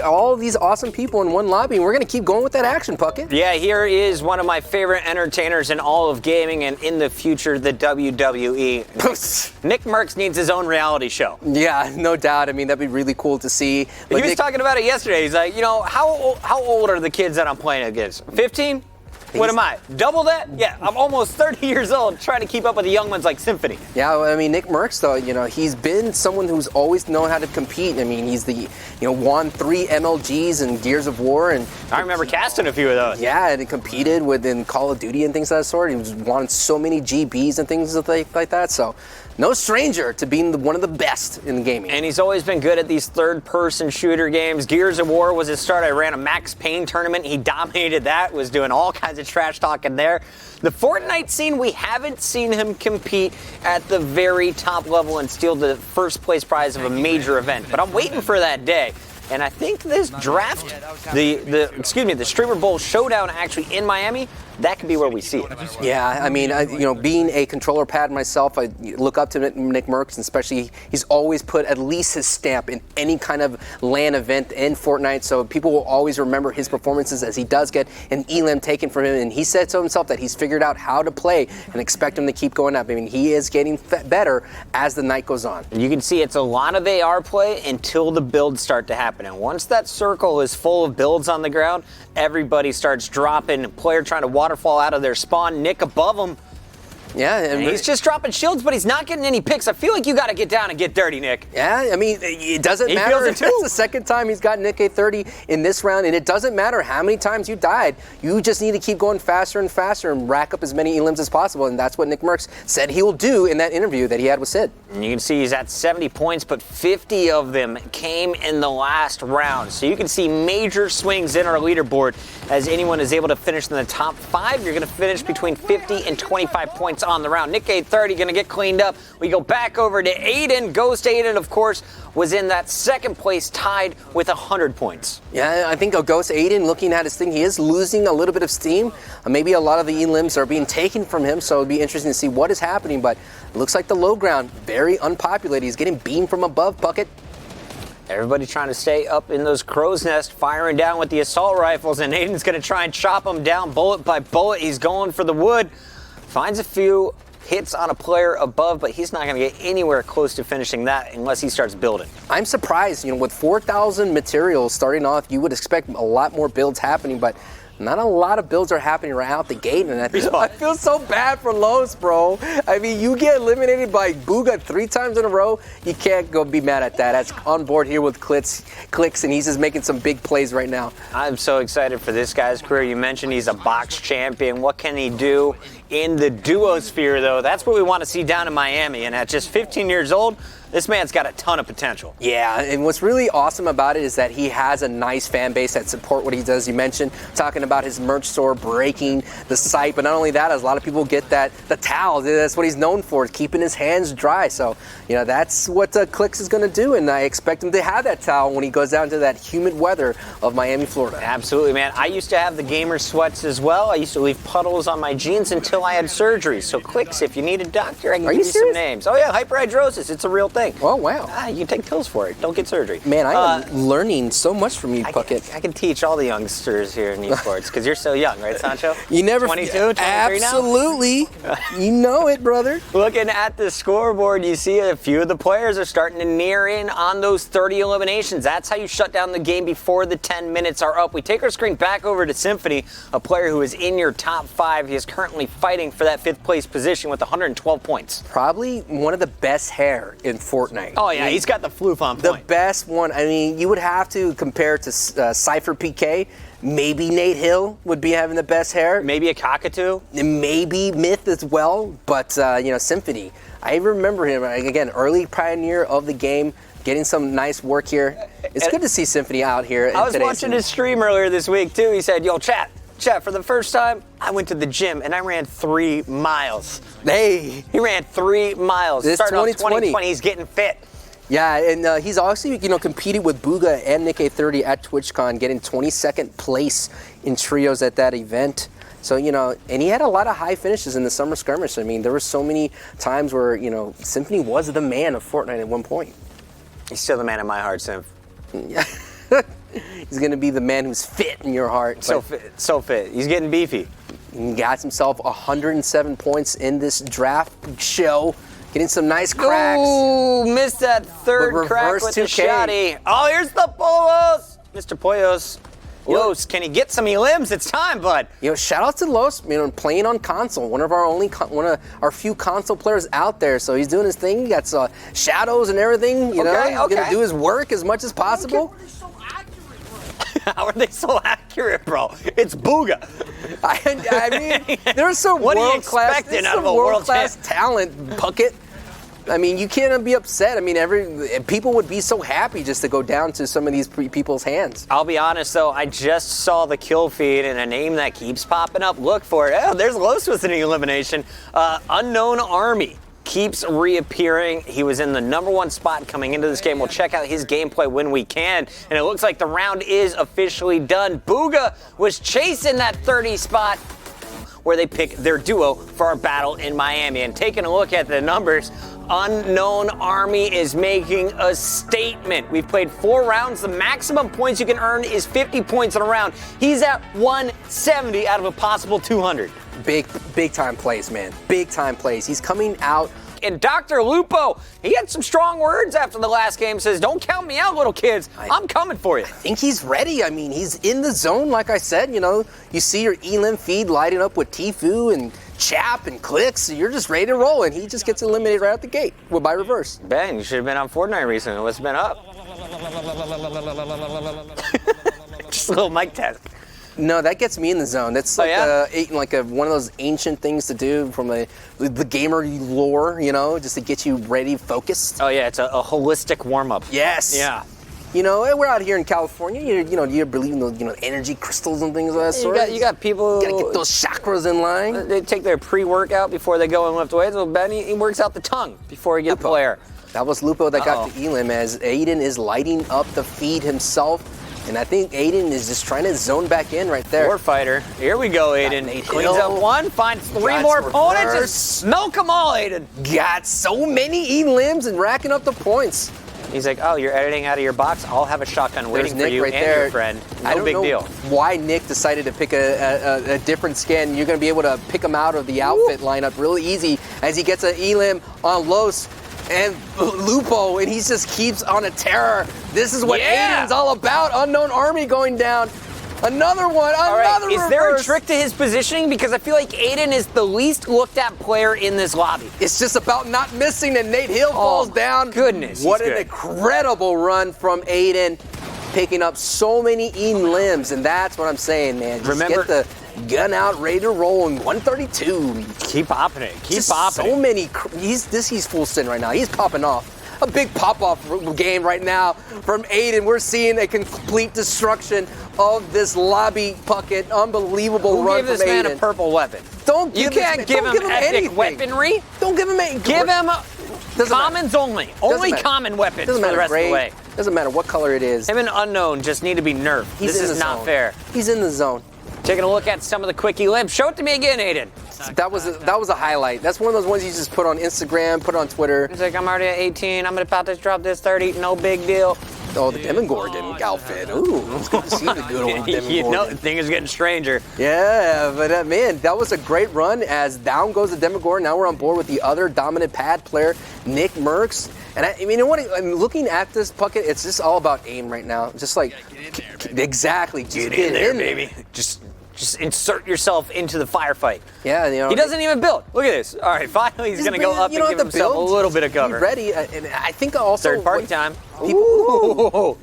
All these awesome people in one lobby, and we're going to keep going with that action, Puckett. Yeah, here is one of my favorite entertainers in all of gaming and in the future, the WWE. Nick Merckx needs his own reality show. Yeah, no doubt. I mean, that'd be really cool to see. But he was talking about it yesterday. He's like, how old are the kids that I'm playing against? 15? What am I? Double that? Yeah, I'm almost 30 years old trying to keep up with the young ones like Symphony. Yeah, I mean, Nick Merckx, though, he's been someone who's always known how to compete. I mean, he's won 3 MLGs and Gears of War. And I remember casting a few of those. Yeah, and he competed in Call of Duty and things of that sort. He won so many GBs and things like that. So no stranger to being one of the best in gaming. And he's always been good at these third-person shooter games. Gears of War was his start. I ran a Max Payne tournament. He dominated that, was doing all kinds of trash talking there. The Fortnite scene, we haven't seen him compete at the very top level and steal the first place prize of a major event. But I'm waiting for that day. And I think this draft, the Streamer Bowl Showdown actually in Miami, that could be where we see it. Yeah, I mean, being a controller pad myself, I look up to Nick Merckx, and especially he's always put at least his stamp in any kind of LAN event in Fortnite, so people will always remember his performances as he does get an elim taken from him, and he said to himself that he's figured out how to play and expect him to keep going up. I mean, he is getting better as the night goes on. You can see it's a lot of AR play until the builds start to happen, and once that circle is full of builds on the ground, everybody starts dropping, player trying to waterfall out of their spawn, Nick above him. Yeah, and he's just dropping shields, but he's not getting any picks. I feel like you got to get down and get dirty, Nick. Yeah, I mean, it doesn't matter. He feels it too. It's the second time he's got Nick A30 in this round, and it doesn't matter how many times you died. You just need to keep going faster and faster and rack up as many elims as possible, and that's what Nick Merckx said he will do in that interview that he had with Sid. And you can see he's at 70 points, but 50 of them came in the last round. So you can see major swings in our leaderboard as anyone is able to finish in the top 5. You're going to finish between 50 and 25 points on the round. Nick A30 going to get cleaned up. We go back over to Aiden. Ghost Aiden, of course, was in that second place tied with 100 points. Yeah, I think Ghost Aiden, looking at his thing, he is losing a little bit of steam. Maybe a lot of the elims are being taken from him, so it'll be interesting to see what is happening, but it looks like the low ground, very unpopulated. He's getting beamed from above, Puckett. Everybody trying to stay up in those crow's nests, firing down with the assault rifles, and Aiden's going to try and chop him down bullet by bullet. He's going for the wood. Finds a few hits on a player above, but he's not going to get anywhere close to finishing that unless he starts building. I'm surprised, with 4,000 materials starting off, you would expect a lot more builds happening, but not a lot of builds are happening right out the gate, and I feel so bad for Los, bro. I mean, you get eliminated by Booga 3 times in a row, you can't go be mad at that. That's on board here with Clicks, and he's just making some big plays right now. I'm so excited for this guy's career. You mentioned he's a box champion. What can he do in the duosphere, though? That's what we want to see down in Miami, and at just 15 years old, this man's got a ton of potential. Yeah, and what's really awesome about it is that he has a nice fan base that support what he does. You mentioned talking about his merch store breaking the site, but not only that, as a lot of people get the towels. That's what he's known for, keeping his hands dry. So, that's what Clicks is going to do, and I expect him to have that towel when he goes down to that humid weather of Miami, Florida. Absolutely, man. I used to have the gamer sweats as well. I used to leave puddles on my jeans until I had surgery. So, Clicks, if you need a doctor, I can give you some names. Oh, yeah, hyperhidrosis. It's a real thing. Oh, wow. You can take pills for it. Don't get surgery. Man, I am learning so much from you, Puckett. I can teach all the youngsters here in esports because you're so young, right, Sancho? You never 22, 23 absolutely. Now? You know it, brother. Looking at the scoreboard, you see a few of the players are starting to near in on those 30 eliminations. That's how you shut down the game before the 10 minutes are up. We take our screen back over to Symphony, a player who is in your top 5. He is currently fighting for that 5th place position with 112 points. Probably one of the best hair in Fortnite. Oh, yeah, he's got the floof on point. The best one. I mean, you would have to compare to Cypher PK. Maybe Nate Hill would be having the best hair. Maybe a Cockatoo. Maybe Myth as well. But, Symphony. I remember him, again, early pioneer of the game, getting some nice work here. It's good to see Symphony out here. I was watching his stream earlier this week, too. He said, yo, chat, for the first time, I went to the gym and I ran 3 miles. Hey. He ran 3 miles. This Starting off 2020. He's getting fit. Yeah, and he's also, competed with Booga and Nick A30 at TwitchCon, getting 22nd place in trios at that event. So, and he had a lot of high finishes in the summer skirmish. I mean, there were so many times where, Symphony was the man of Fortnite at one point. He's still the man in my heart, Symph. Yeah. He's going to be the man who's fit in your heart. So fit, so fit. He's getting beefy. He got himself 107 points in this draft show. Getting some nice cracks. Ooh, missed that third crack with the 2K. shotty. Oh, here's the Polos. Mr. Poyos. Los, can he get some limbs? It's time, bud. Shout out to Los, playing on console. One of our few console players out there. So he's doing his thing. He got shadows and everything. He's gonna do his work as much as possible. How are they so accurate, bro? It's Booga. I mean, there's some world-class talent, Puckett. I mean, you can't be upset. I mean, people would be so happy just to go down to some of these people's hands. I'll be honest, though. I just saw the kill feed and a name that keeps popping up. Look for it. Oh, there's Los with an elimination. Unknown Army keeps reappearing. He was in the #1 spot coming into this game. We'll check out his gameplay when we can. And it looks like the round is officially done. Booga was chasing that 30 spot where they pick their duo for our battle in Miami. And taking a look at the numbers, Unknown Army is making a statement. We've played 4 rounds. The maximum points you can earn is 50 points in a round. He's at 170 out of a possible 200. Big time plays, man. Big time plays. He's coming out. And Dr. Lupo, he had some strong words after the last game. Says, "Don't count me out, little kids. I'm coming for you." I think he's ready. I mean, he's in the zone, like I said. You see your elim feed lighting up with Tfue and Chap and clicks. So you're just ready to roll, and he just gets eliminated right out the gate by reverse. Ben, you should have been on Fortnite recently. What's been up? Just a little mic test. No, that gets me in the zone. That's like one of those ancient things to do from the gamer lore, just to get you ready, focused. Oh yeah, it's a holistic warm-up. Yes. Yeah. We're out here in California. You believe in those, energy crystals and things of that sort. You got people. You gotta get those chakras in line. They take their pre-workout before they go and lift weights. Well, Ben, he works out the tongue before he gets the player. That was Lupo that got the elim as Aiden is lighting up the feed himself. And I think Aiden is just trying to zone back in right there. War fighter. Here we go, Aiden. Cleans up one, finds 3 more opponents, and milk them all, Aiden. Got so many elims and racking up the points. He's like, oh, you're editing out of your box? I'll have a shotgun waiting for you and your friend. No big deal. Why Nick decided to pick a different skin. You're going to be able to pick him out of the outfit lineup really easy as he gets an elim on Los. And Lupo, and he just keeps on a terror. This is what Aiden's all about. Unknown Army going down. Another one, another reverse. Is there a trick to his positioning? Because I feel like Aiden is the least looked at player in this lobby. It's just about not missing, and Nate Hill falls down. Goodness, what an incredible run from Aiden, picking up so many elims, and that's what I'm saying, man. Just get the gun out, ready to roll in 132. Keep popping it. Keep popping so many. He's full send right now. He's popping off. A big pop-off game right now from Aiden. We're seeing a complete destruction of this lobby Puckett. Unbelievable run from Aiden. Who gave this man a purple weapon? You can't give him epic weaponry. Don't give him anything. Give him commons only. Only common weapons for the rest of the way. Doesn't matter what color it is. Him and Unknown just need to be nerfed. This is not fair. He's in the zone. Taking a look at some of the quickie limbs. Show it to me again, Aiden. That was a highlight. That's one of those ones you just put on Instagram, put on Twitter. He's like, I'm already at 18. I'm about to drop this 30. No big deal. Oh, the Demogorgon outfit. Ooh, it's good to see the good old Demogorgon. The thing is getting stranger. Yeah, but man, that was a great run as down goes the Demogorgon. Now we're on board with the other dominant pad player, Nick Merckx. And I mean, you know what? I'm looking at this Puckett. It's just all about aim right now. Just like, exactly. Get in there, baby. Just insert yourself into the firefight. Yeah, he doesn't even build. Look at this. All right, finally he's going to go up and give himself a little bit of cover. Be ready, and I think also third party time.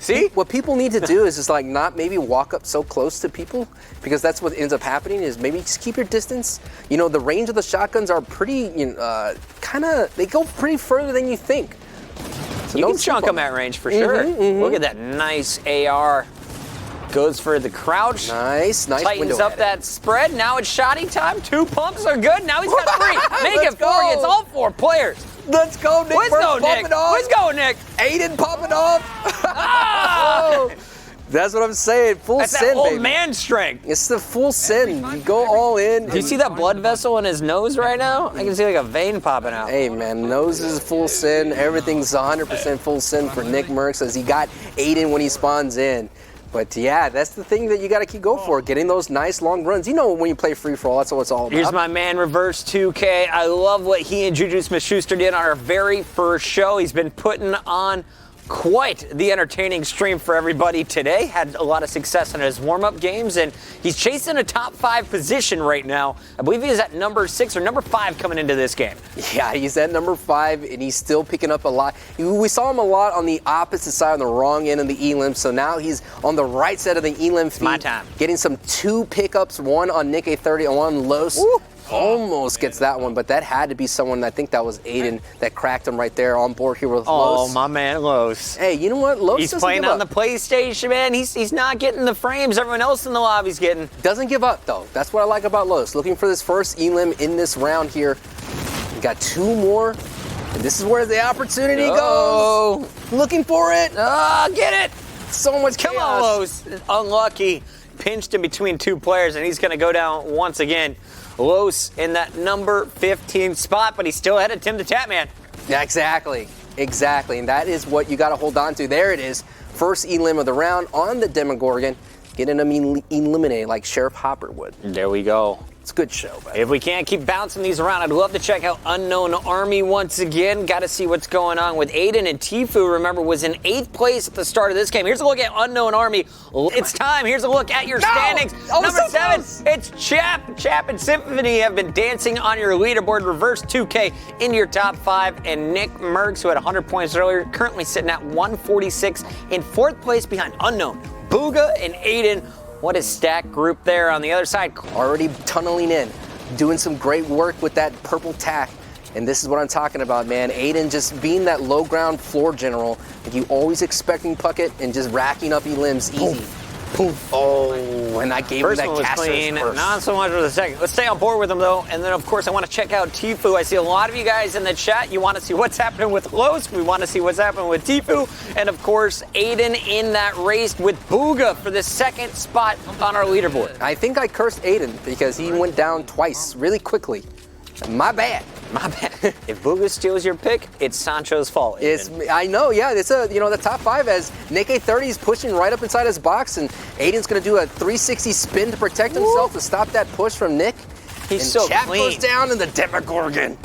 See, what people need to do is just like not maybe walk up so close to people, because that's what ends up happening. Is maybe just keep your distance. The range of the shotguns are pretty, they go pretty further than you think. So you can chunk them at range for sure. Look at that nice AR. Goes for the crouch. Nice. Tightens up that spread. Now it's shotty time. 2 pumps are good. Now he's got 3. Make it 4. It's all 4 players. Let's go, Nick. Let's go, Nick. Let's go, Nick. Aiden popping off. That's what I'm saying. Full That's send, that old baby. Man strength. It's the full send. You go all in. Do you see that blood vessel in his nose right now? I can see like a vein popping out. Hey, man, nose is full send. Everything's 100% full send for Nick Merckx as he got Aiden when he spawns in. But yeah, that's the thing that you got to keep going for, getting those nice long runs. You know, when you play free-for-all, that's what it's all about. Here's my man, Reverse 2K. I love what he and Juju Smith-Schuster did on our very first show. He's been putting on quite the entertaining stream for everybody today. Had a lot of success in his warm-up games, and he's chasing a top 5 position right now. I believe he's at number 6 or number 5 coming into this game. Yeah, he's at number 5, and he's still picking up a lot. We saw him a lot on the opposite side, on the wrong end of the elim, so now he's on the right side of the elim feed. My time. Getting some 2 pickups, one on Nick A30 and one Los. Woo! Almost gets that one, but that had to be someone, I think that was Aiden, that cracked him right there on board here with Los. Oh, my man, Los. Hey, you know what? Los He's playing on the PlayStation, man. He's not getting the frames everyone else in the lobby's getting. Doesn't give up, though. That's what I like about Los. Looking for this first elim in this round here. We got 2 more, and this is where the opportunity goes. Looking for it. Get it. So much chaos. Come on, Los. Unlucky. Pinched in between 2 players, and he's going to go down once again. Los in that number 15 spot, but he's still ahead of Tim the Tatman. Yeah, exactly. And that is what you got to hold on to. There it is. First elim of the round on the Demogorgon. Getting him eliminated like Sheriff Hopper would. There we go. It's a good show, buddy. If we can't keep bouncing these around, I'd love to check out Unknown Army once again. Got to see what's going on with Aiden and Tfue. Remember, was in 8th place at the start of this game. Here's a look at Unknown Army. It's time. Here's a look at your standings. Number 7, it's Chap. Chap and Symphony have been dancing on your leaderboard. Reverse 2K into your top 5. And Nick Merckx, who had 100 points earlier, currently sitting at 146 in 4th place behind Unknown, Booga, and Aiden. What is stack group there on the other side? Already tunneling in, doing some great work with that purple tack. And this is what I'm talking about, man. Aiden just being that low ground floor general. Like you always expecting Puckett and just racking up elims easy. Poof. Oh, and I gave him that caster clean. first. Not so much for the second. Let's stay on board with him, though. And then, of course, I want to check out Tfue. I see a lot of you guys in the chat. You want to see what's happening with Los. We want to see what's happening with Tfue. And, of course, Aiden in that race with Booga for the 2nd spot on our leaderboard. I think I cursed Aiden because he went down twice really quickly. My bad. My bad. If Booga steals your pick, it's Sancho's fault. I know, yeah. It's the top 5 as Nick A30 is pushing right up inside his box, and Aiden's going to do a 360 spin to protect himself to stop that push from Nick. He's and so Chap clean. goes down, and the Demogorgon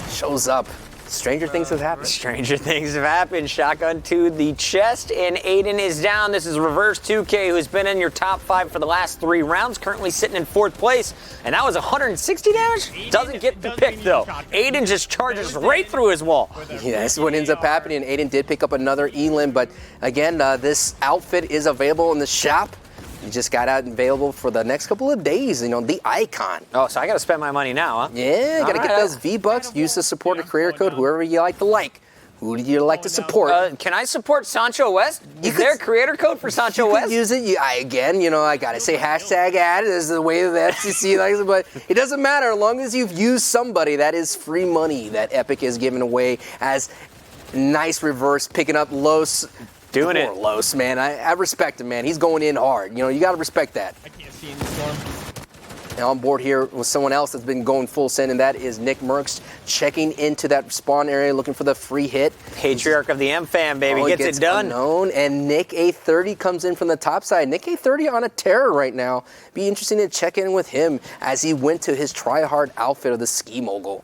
shows up. Stranger things have happened. Stranger things have happened. Shotgun to the chest, and Aiden is down. This is Reverse 2K, who's been in your top 5 for the last 3 rounds, currently sitting in 4th place. And that was 160 damage? Doesn't get the pick, though. Aiden just charges right through his wall. Yeah, that's what ends up happening. Aiden did pick up another elim, but again, this outfit is available in the shop. You just got out available for the next couple of days, the icon. Oh, so I got to spend my money now, huh? Yeah, got to get those V-Bucks. Use the supporter creator code, whoever you like to like. Who do you like to support? Can I support Sancho West? Is there a creator code for Sancho West? Use it. I got to say hashtag ad is the way the FCC likes it, but it doesn't matter. As long as you've used somebody, that is free money that Epic is giving away as nice reverse, picking up Los. Doing it. Los, man. I respect him, man. He's going in hard. You got to respect that. I can't see in the storm. Now on board here with someone else that's been going full send, and that is Nick Merckx checking into that spawn area looking for the free hit. Patriarch of the M-Fam, baby. Gets it done. Unknown, and Nick A30 comes in from the top side. Nick A30 on a tear right now. Be interesting to check in with him as he went to his try-hard outfit of the Ski Mogul.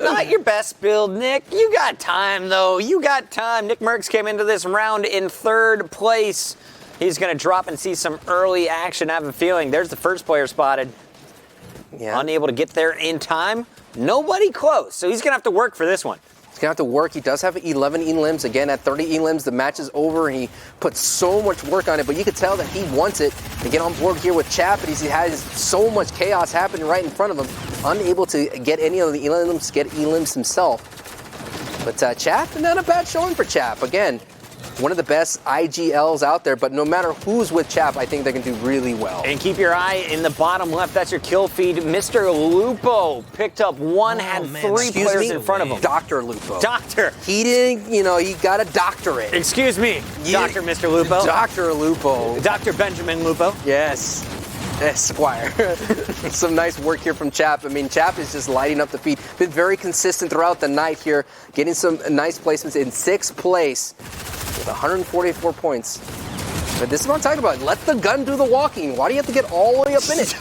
Not your best build, Nick. You got time, though. You got time. Nick Merckx came into this round in 3rd place. He's going to drop and see some early action. I have a feeling there's the first player spotted. Yeah. Unable to get there in time. Nobody close. So he's going to have to work for this one. He's going to have to work. He does have 11 elims. Again, at 30 elims, the match is over, and he put so much work on it, but you could tell that he wants it to get on board here with Chap, and he has so much chaos happening right in front of him, unable to get any of the elims, get elims himself. But Chap, not a bad showing for Chap. Again, one of the best IGLs out there, but no matter who's with Chap, I think they can do really well. And keep your eye in the bottom left. That's your kill feed. Mr. Lupo picked up one, had 3 players in front of him. Dr. Lupo. Doctor. He didn't, he got a doctorate. Excuse me, Dr. Mr. Lupo. Dr. Lupo. Dr. Benjamin Lupo. Yes. Esquire. Some nice work here from Chap. I mean, Chap is just lighting up the feed. Been very consistent throughout the night here, getting some nice placements in 6th place. with 144 points. But this is what I'm talking about. Let the gun do the walking. Why do you have to get all the way up in it?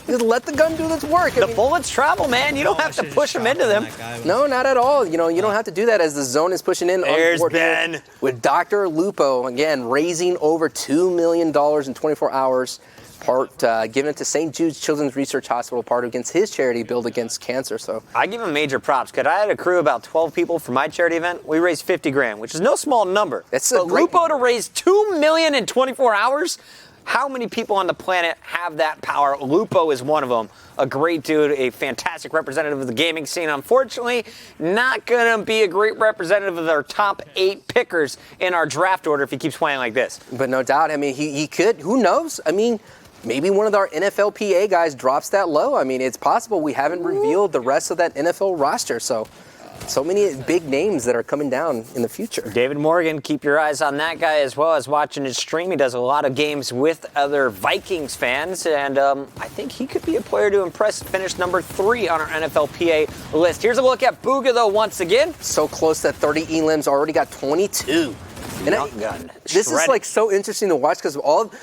Just let the gun do its work. The bullets travel, man. You don't have to push them into them. No, not at all. You don't have to do that as the zone is pushing in. There's Ben. With Dr. Lupo, again, raising over $2 million in 24 hours. Given it to St. Jude's Children's Research Hospital, part against his charity Build Against Cancer. So I give him major props because I had a crew of about 12 people for my charity event. We raised 50 grand, which is no small number. That's but Lupo to raise $2 million in 24 hours. How many people on the planet have that power? Lupo is one of them. A great dude, a fantastic representative of the gaming scene. Unfortunately, not going to be a great representative of our top 8 pickers in our draft order if he keeps playing like this. But no doubt, I mean, he could. Who knows? I mean, maybe one of our NFLPA guys drops that low. I mean, it's possible. We haven't revealed the rest of that NFL roster. So many big names that are coming down in the future. David Morgan, keep your eyes on that guy as well as watching his stream. He does a lot of games with other Vikings fans, and I think he could be a player to impress. Finish number 3 on our NFLPA list. Here's a look at Booga, though, once again. So close that 30 elims, already got 22. And this is like so interesting to watch because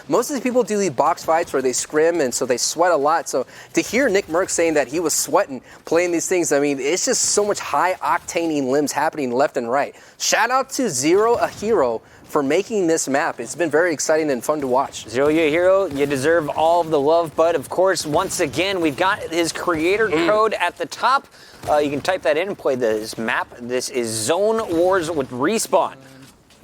most of these people do these box fights where they scrim and so they sweat a lot. So to hear Nick Merckx saying that he was sweating playing these things, I mean, it's just so much high octane limbs happening left and right. Shout out to Zero a Hero for making this map. It's been very exciting and fun to watch. Zero, you a hero. You deserve all of the love, but of course, once again, we've got his creator code at the top. You can type that in and play this map. This is Zone Wars with Respawn.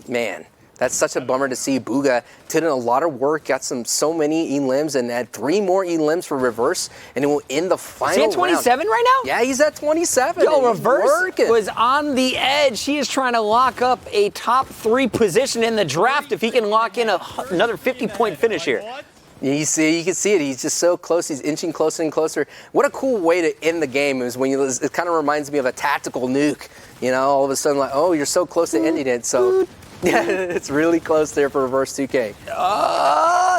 Man, that's such a bummer to see. Booga did a lot of work, got so many elims, and had 3 more elims for reverse, and it will end the final round. Is he at 27 right now? Yeah, he's at 27. Yo, reverse was on the edge. He is trying to lock up a top 3 position in the draft if he can lock in another 50-point finish here. You can see it. He's just so close. He's inching closer and closer. What a cool way to end the game is when it kind of reminds me of a tactical nuke. You know, all of a sudden, like, oh, you're so close to ending it. So, yeah, it's really close there for reverse 2K.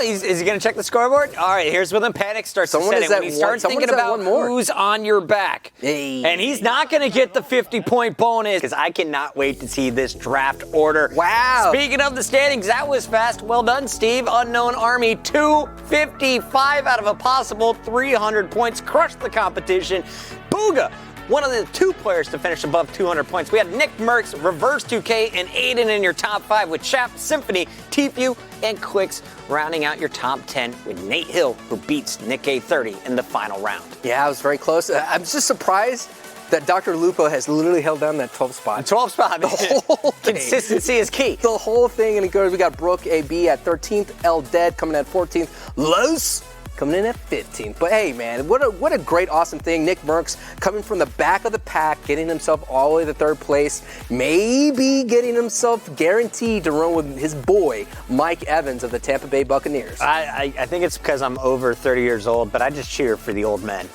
Is he going to check the scoreboard? All right, here's where the panic starts to set in. When he starts thinking about who's on your back. Hey. And he's not going to get the 50-point bonus because I cannot wait to see this draft order. Wow. Speaking of the standings, that was fast. Well done, Steve. Unknown Army, 255 out of a possible 300 points. Crushed the competition. Booga, one of the 2 players to finish above 200 points. We had Nick Merckx, Reverse 2K, and Aiden in your top 5 with Chap, Symphony, Tfue, and Clicks rounding out your top 10 with Nate Hill, who beats Nick A30 in the final round. Yeah, I was very close. I'm just surprised that Dr. Lupo has literally held down that 12th spot. 12th spot. The whole thing. Consistency is key. The whole thing, and it goes, we got Brooke AB at 13th, L Dead coming at 14th, Los coming in at 15th. But hey, man, what a great, awesome thing. Nick Merckx coming from the back of the pack, getting himself all the way to 3rd place, maybe getting himself guaranteed to run with his boy, Mike Evans of the Tampa Bay Buccaneers. I think it's because I'm over 30 years old, but I just cheer for the old men.